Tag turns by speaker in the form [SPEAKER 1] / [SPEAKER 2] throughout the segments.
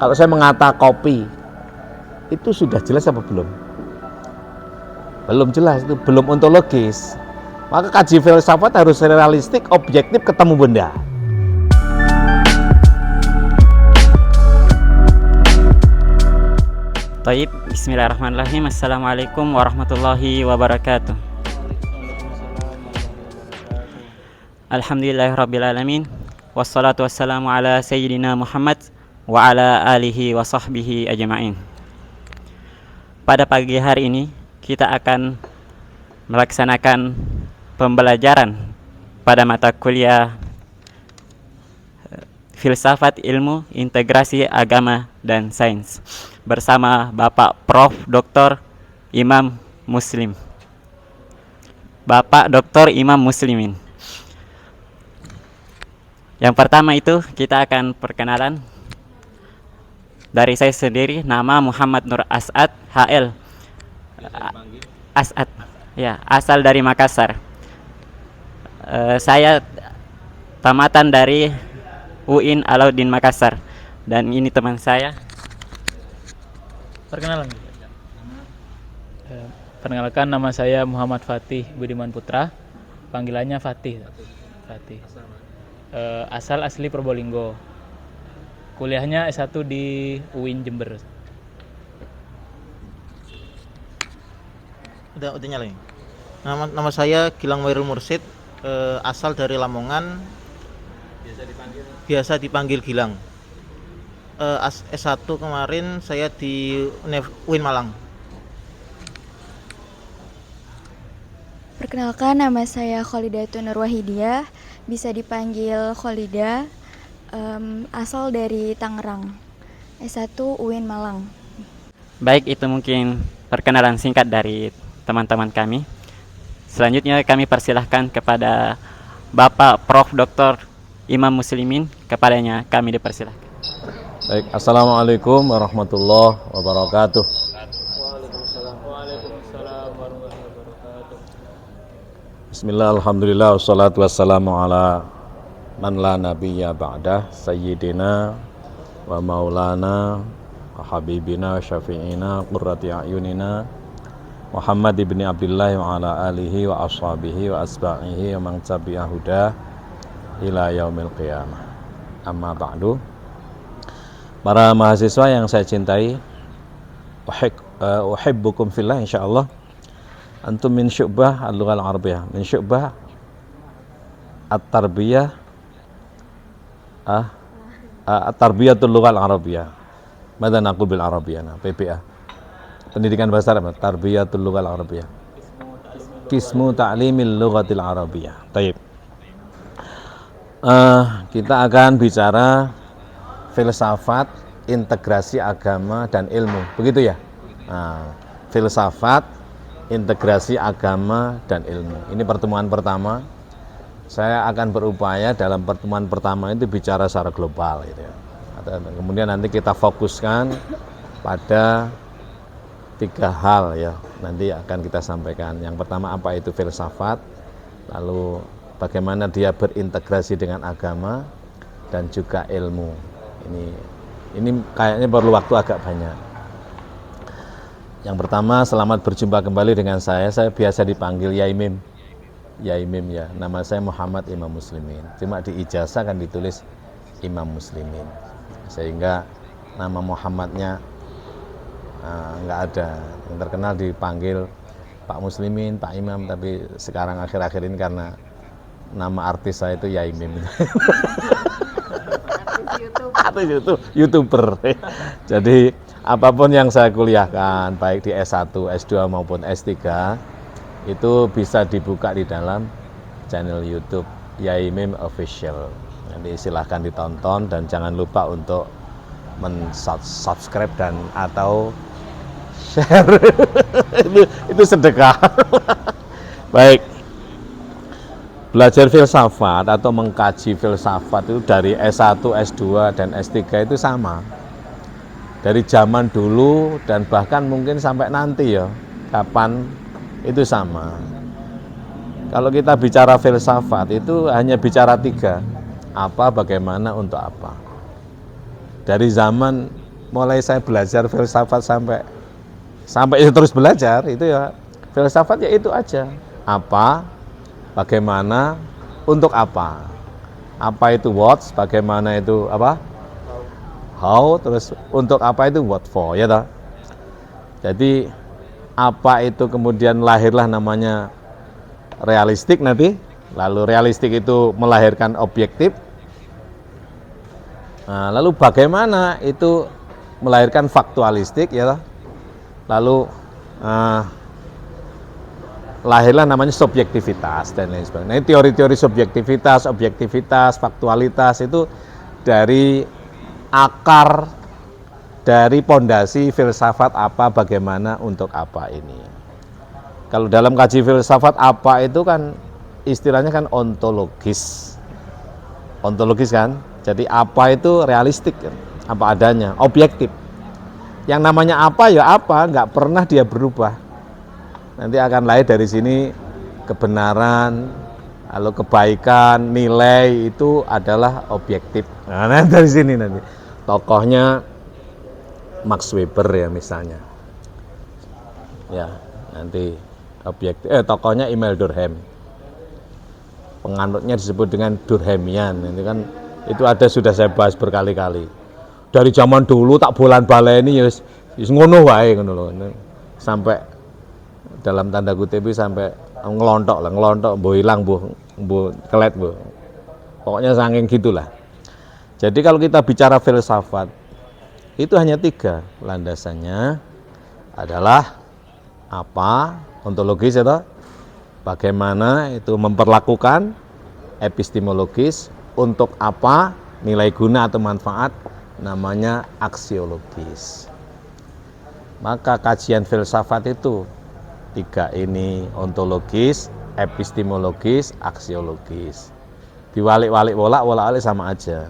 [SPEAKER 1] Kalau saya mengata kopi, itu sudah jelas apa belum? Belum jelas, itu belum ontologis. Maka kaji filsafat harus realistik, objektif, ketemu benda.
[SPEAKER 2] Taib, bismillahirrahmanirrahim. Assalamualaikum warahmatullahi wabarakatuh. Alhamdulillahirrabbilalamin. Wassalatu wassalamu ala sayyidina Muhammad wa ala alihi wa sahbihi ajma'in. Pada pagi hari ini kita akan melaksanakan pembelajaran pada mata kuliah Filsafat Ilmu Integrasi Agama dan Sains bersama Bapak Prof. Dr. Imam Muslim. Bapak Dr. Imam Muslimin. Yang pertama itu kita akan perkenalan dari saya sendiri, nama Muhammad Nur As'ad HL. As'ad, ya, asal dari Makassar. Saya tamatan dari UIN Alauddin Makassar, dan ini teman saya.
[SPEAKER 3] Perkenalkan, nama saya Muhammad Fatih Budiman Putra, panggilannya Fatih. Asal asli Probolinggo, kuliahnya S1 di UIN Jember.
[SPEAKER 4] Udah nyalain. Nama saya Gilang Wairul Mursid, asal dari Lamongan. Biasa dipanggil Gilang. S1 kemarin saya di UIN Malang.
[SPEAKER 5] Perkenalkan, nama saya Kholidatun Nur Wahidiyah, bisa dipanggil Kholida, asal dari Tangerang. S1 UIN Malang.
[SPEAKER 2] Baik, itu mungkin perkenalan singkat dari teman-teman kami. Selanjutnya kami persilahkan kepada Bapak Prof. Dr. Imam Muslimin, kepadanya kami dipersilahkan.
[SPEAKER 1] Baik, assalamualaikum warahmatullahi wabarakatuh. Bismillah, alhamdulillah, wassalatu wassalamu ala man la nabiyya ba'dah, sayyidina wa maulana wa habibina wa syafi'ina qurrati a'yunina Muhammad ibn Abdullah wa ala alihi wa ashabihi wa asba'ihi wa man tabi'a huda ila yaumil qiyamah. Amma ba'du. Para mahasiswa yang saya cintai, uhibbukum fillah, insyaallah. Antum min syu'bah al-lughah al-arabiyah, min syu'bah at-tarbiyah at-tarbiyatul lughah al-arabiyah. Mada naqul bil arabiyah? PBA. Pendidikan bahasa Arab, tarbiyatul lughah al-arabiyah. Qismu ta'limil lughatil arabiyah. Baik. Kita akan bicara filsafat, integrasi agama dan ilmu, begitu ya? Filsafat, integrasi agama dan ilmu. Ini pertemuan pertama. Saya akan berupaya dalam pertemuan pertama itu bicara secara global, gitu ya. Kemudian nanti kita fokuskan pada 3 hal ya. Nanti akan kita sampaikan. Yang pertama, apa itu filsafat, lalu bagaimana dia berintegrasi dengan agama dan juga ilmu. Ini kayaknya perlu waktu agak banyak. Yang pertama, selamat berjumpa kembali dengan saya. Saya biasa dipanggil Yaimim. Yaimim ya. Nama saya Muhammad Imam Muslimin. Cuma di ijazah kan ditulis Imam Muslimin. Sehingga nama Muhammadnya nggak ada. Yang terkenal dipanggil Pak Muslimin, Pak Imam. Tapi sekarang akhir-akhir ini karena nama artis saya itu Yaimim. Artis YouTube, YouTuber. Jadi apapun yang saya kuliahkan, baik di S1, S2 maupun S3, itu bisa dibuka di dalam channel YouTube Yaimim Official. Jadi silahkan ditonton dan jangan lupa untuk subscribe dan atau share. itu sedekah. Baik. Belajar filsafat atau mengkaji filsafat itu dari S1, S2, dan S3 itu sama. Dari zaman dulu dan bahkan mungkin sampai nanti ya, kapan itu sama. Kalau kita bicara filsafat itu hanya bicara 3. Apa, bagaimana, untuk apa. Dari zaman mulai saya belajar filsafat sampai itu terus belajar, itu ya filsafat ya itu aja. Apa, bagaimana, untuk apa. Apa itu what, bagaimana itu apa? How, terus untuk apa itu what for, ya toh. Jadi apa itu kemudian lahirlah namanya realistik nanti, lalu realistik itu melahirkan objektif. Nah, lalu bagaimana itu melahirkan faktualistik, ya toh. Lalu lahirlah namanya subjektivitas dan lain sebagainya. Nah, ini teori-teori subjektivitas, objektivitas, faktualitas itu dari akar dari pondasi filsafat apa, bagaimana, untuk apa ini. Kalau dalam kaji filsafat apa itu kan istilahnya kan ontologis. Ontologis kan? Jadi apa itu realistik, apa adanya, objektif. Yang namanya apa ya apa, nggak pernah dia berubah. Nanti akan lahir dari sini kebenaran, lalu kebaikan, nilai itu adalah objektif. Nah, dari sini nanti tokohnya Max Weber ya misalnya. Ya, nanti objektif tokohnya Emil Durkheim. Penganutnya disebut dengan Durkheimian. Ini kan itu ada, sudah saya bahas berkali-kali. Dari zaman dulu tak bolan baleni ya wis ngono wae ngono lho. Sampai dalam tanda kutip sampai ngelontok mbuh ilang mbuh kelet mbuh. Pokoknya saking gitulah. Jadi kalau kita bicara filsafat itu hanya 3 landasannya, adalah apa, ontologis atau bagaimana itu memperlakukan, epistemologis, untuk apa, nilai guna atau manfaat, namanya aksiologis. Maka kajian filsafat itu 3 ini, ontologis, epistemologis, aksiologis. Diwalik-walik bolak-balik sama aja.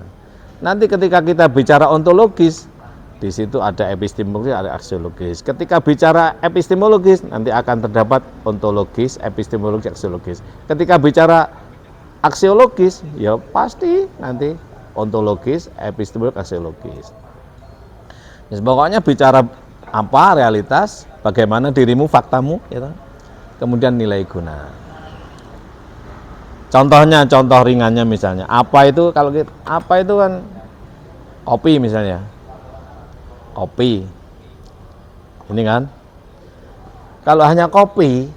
[SPEAKER 1] Nanti ketika kita bicara ontologis, di situ ada epistemologis, ada aksiologis. Ketika bicara epistemologis, nanti akan terdapat ontologis, epistemologis, aksiologis. Ketika bicara aksiologis, ya pasti nanti ontologis, epistemologis, aksiologis. Ya, pokoknya bicara apa, realitas, bagaimana dirimu, faktamu, ya, kemudian nilai guna. Contohnya, contoh ringannya misalnya, apa itu, kalau kita, apa itu kan kopi misalnya, kopi, ini kan, kalau hanya kopi,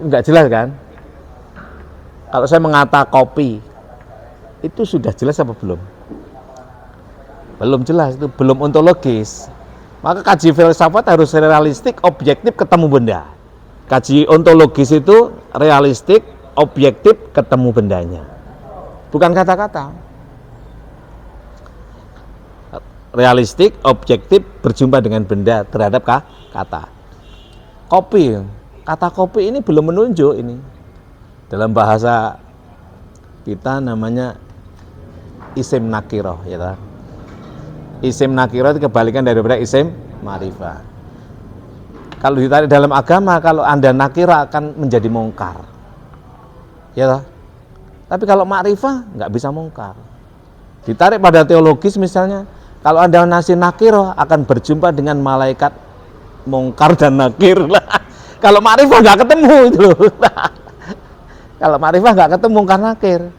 [SPEAKER 1] enggak jelas kan? Kalau saya mengata kopi, itu sudah jelas apa belum? Belum jelas, itu belum ontologis. Maka kaji filsafat harus realistik, objektif, ketemu benda. Kaji ontologis itu realistik, objektif, ketemu bendanya. Bukan kata-kata. Realistik, objektif, berjumpa dengan benda terhadap kata. Kopi, kata kopi ini belum menunjuk ini. Dalam bahasa kita namanya isim nakiroh, ya tak? Isim nakirah itu kebalikan daripada isim ma'rifah. Kalau ditarik dalam agama, kalau Anda nakirah akan menjadi mungkar. Ya toh? Tapi kalau ma'rifah nggak bisa mungkar. Ditarik pada teologis misalnya, kalau Anda nasi nakirah akan berjumpa dengan malaikat mungkar dan nakir. Kalau ma'rifah nggak ketemu itu loh. Kalau ma'rifah nggak ketemu mungkar nakir.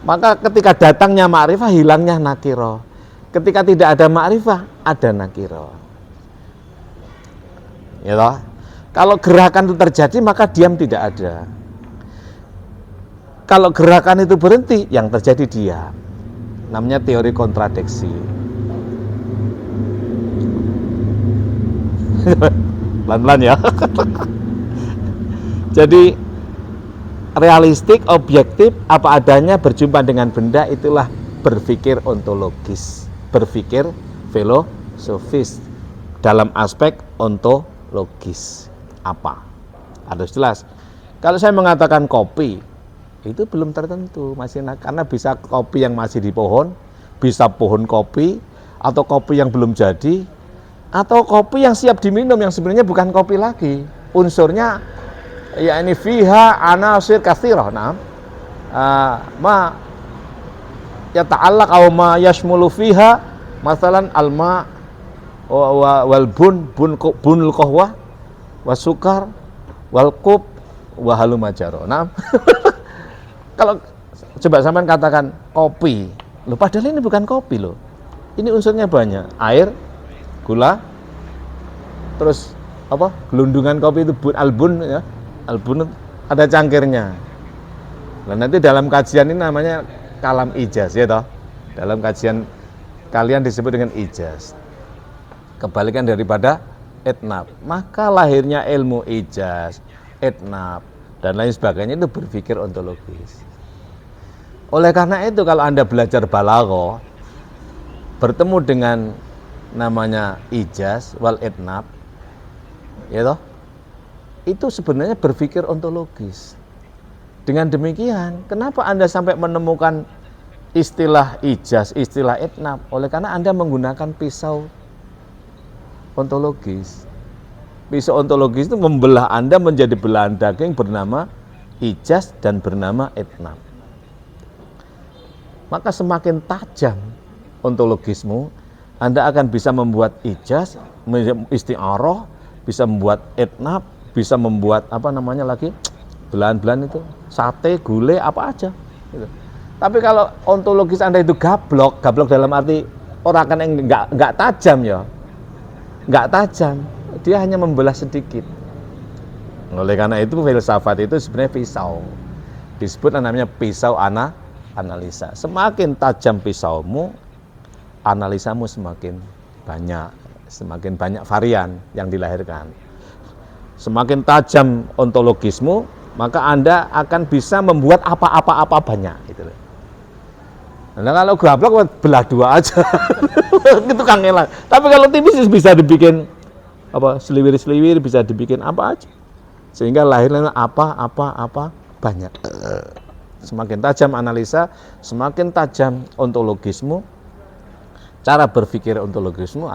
[SPEAKER 1] Maka ketika datangnya ma'rifah, hilangnya nakiro. Ketika tidak ada ma'rifah, ada nakiro. Ya toh? Kalau gerakan itu terjadi, maka diam tidak ada. Kalau gerakan itu berhenti, yang terjadi diam. Namanya teori kontradiksi. Pelan-pelan ya. Jadi realistik, objektif, apa adanya, berjumpa dengan benda, itulah berpikir ontologis, berpikir filosofis dalam aspek ontologis. Apa? Harus jelas. Kalau saya mengatakan kopi, itu belum tertentu, masih karena bisa kopi yang masih di pohon, bisa pohon kopi, atau kopi yang belum jadi, atau kopi yang siap diminum yang sebenarnya bukan kopi lagi, unsurnya ya ini fiha anasir katsirah. Nah, yata'allaq aw ma yashmulu fiha masalan alma wal bunul qahwah wasukar wal qub wa halumajaro. Nah, kalau coba sampean katakan kopi, loh padahal ini bukan kopi loh. Ini unsurnya banyak, air, gula, terus apa? Gelundungan kopi itu albun ya. Albun ada cangkirnya. Nah, nanti dalam kajian ini namanya kalam ijaz ya toh. Dalam kajian kalian disebut dengan ijaz. Kebalikan daripada etnab. Maka lahirnya ilmu ijaz, etnab dan lain sebagainya itu berpikir ontologis. Oleh karena itu kalau Anda belajar balaghah bertemu dengan namanya ijaz wal etnab ya toh, itu sebenarnya berpikir ontologis. Dengan demikian, kenapa Anda sampai menemukan istilah ijaz, istilah etnab? Oleh karena Anda menggunakan pisau ontologis. Pisau ontologis itu membelah Anda menjadi belahan daging bernama ijaz dan bernama etnab. Maka semakin tajam ontologismu, Anda akan bisa membuat ijaz, isti'arah, bisa membuat etnab, bisa membuat apa namanya lagi, belahan-belahan itu, sate, gulai, apa aja. Gitu. Tapi kalau ontologis Anda itu gablok dalam arti orang kan yang nggak tajam ya, nggak tajam, dia hanya membelah sedikit. Oleh karena itu filsafat itu sebenarnya pisau, disebut namanya pisau analisa. Semakin tajam pisaumu, analisamu semakin banyak varian yang dilahirkan. Semakin tajam ontologismu, maka Anda akan bisa membuat apa-apa banyak gitu. Nah, kalau gablok belah dua aja. Itu kangelan. Tapi kalau tipis bisa dibikin apa seliwir-seliwir, bisa dibikin apa aja. Sehingga lahirnya apa banyak. Semakin tajam analisa, semakin tajam ontologismu, cara berpikir ontologismu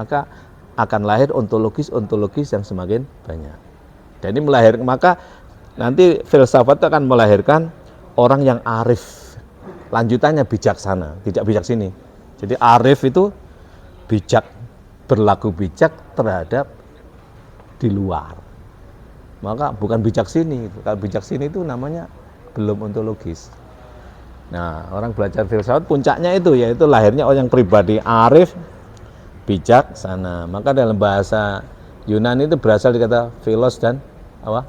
[SPEAKER 1] akan lahir ontologis yang semakin banyak. Dan ini maka nanti filsafat akan melahirkan orang yang arif, lanjutannya bijaksana, tidak bijak sini. Jadi arif itu bijak, berlaku bijak terhadap di luar. Maka bukan bijak sini. Kalau bijak sini itu namanya belum ontologis. Nah, orang belajar filsafat puncaknya itu, yaitu lahirnya orang yang pribadi arif, bijaksana. Maka dalam bahasa Yunani itu berasal dari kata philos dan apa?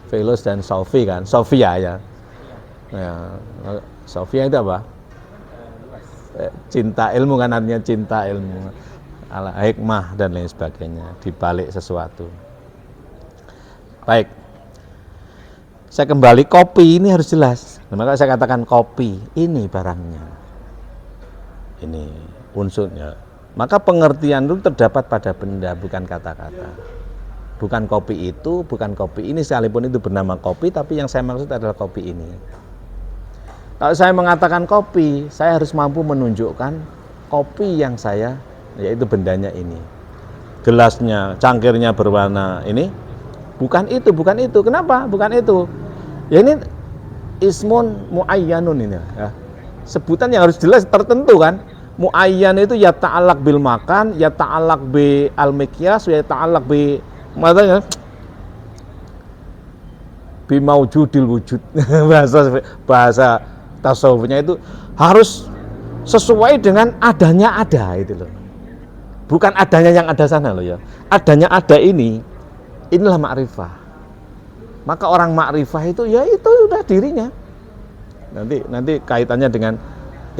[SPEAKER 1] Philos dan Sophie kan, Sophia ya. Nah, Sophia itu apa? Cinta ilmu kan, artinya cinta ilmu, ala hikmah dan lain sebagainya di balik sesuatu. Baik. Saya kembali, kopi ini harus jelas. Nah, maka saya katakan kopi ini barangnya, ini unsurnya. Maka pengertian itu terdapat pada benda, bukan kata-kata. Bukan kopi itu, bukan kopi ini, sekalipun itu bernama kopi, tapi yang saya maksud adalah kopi ini. Kalau saya mengatakan kopi, saya harus mampu menunjukkan kopi yang saya, yaitu bendanya ini. Gelasnya, cangkirnya berwarna ini, bukan itu. Kenapa? Bukan itu. Ya ini ismun muayyanun ini ya. Sebutan yang harus jelas tertentu kan. Muayyan itu ya ta'allaq bil makan, ya ta'allaq bi al miqyas, ya ta'allaq bi matanya bi maujudil wujud. bahasa tasawufnya itu harus sesuai dengan adanya ada itu loh. Bukan adanya yang ada sana loh ya. Adanya ada inilah ma'rifah. Maka orang makrifah itu ya itu sudah dirinya. Nanti kaitannya dengan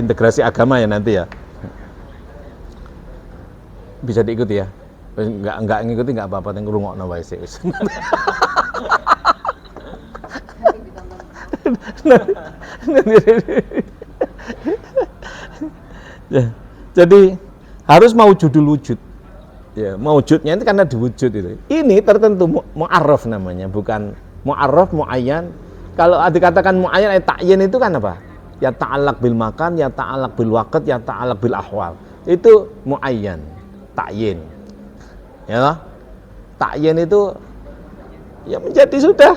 [SPEAKER 1] integrasi agama ya nanti ya. Bisa diikuti ya. Enggak ngikuti enggak apa-apa, yang ngrungokno wae sik. Jadi harus mau judul wujud. Ya, maujudnya itu karena diwujud itu. Ini tertentu mu'arraf namanya, bukan mu'arraf, mu'ayyan. Kalau dikatakan mu'ayyan, ta'yin itu kan apa? Ya ta'allaq bil makan, ya ta'allaq bil waqt, ya ta'allaq bil ahwal. Itu mu'ayyan, ta'yin. Ya lah. Ta'yin itu ya menjadi sudah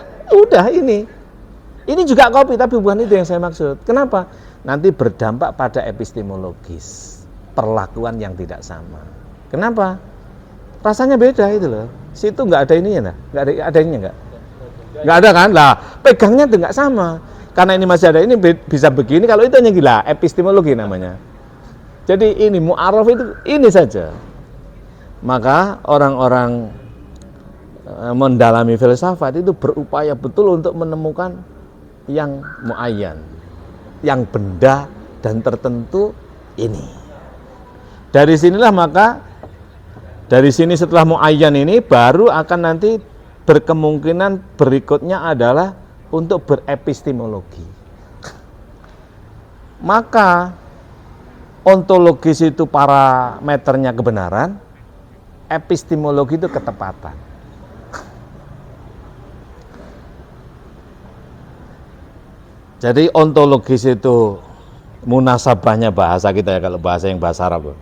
[SPEAKER 1] ini. Ini juga kopi, tapi bukan itu yang saya maksud. Kenapa? nanti berdampak pada epistemologis, perlakuan yang tidak sama. Kenapa? Rasanya beda itu loh. Situ nggak ada ininya, nggak ada ininya nggak ada kan? Lah, pegangnya tuh nggak sama. Karena ini masih ada ini bisa begini, kalau itu hanya gila, epistemologi namanya. Jadi ini mu'arraf itu ini saja. Maka orang-orang mendalami filsafat itu berupaya betul untuk menemukan yang muayyan, yang benda dan tertentu ini. Dari sinilah maka dari sini setelah muayyan ini baru akan nanti berkemungkinan berikutnya adalah untuk berepistemologi. Maka ontologis itu parameternya kebenaran, epistemologi itu ketepatan. Jadi ontologis itu munasabahnya bahasa kita ya, kalau bahasa yang bahasa Arab.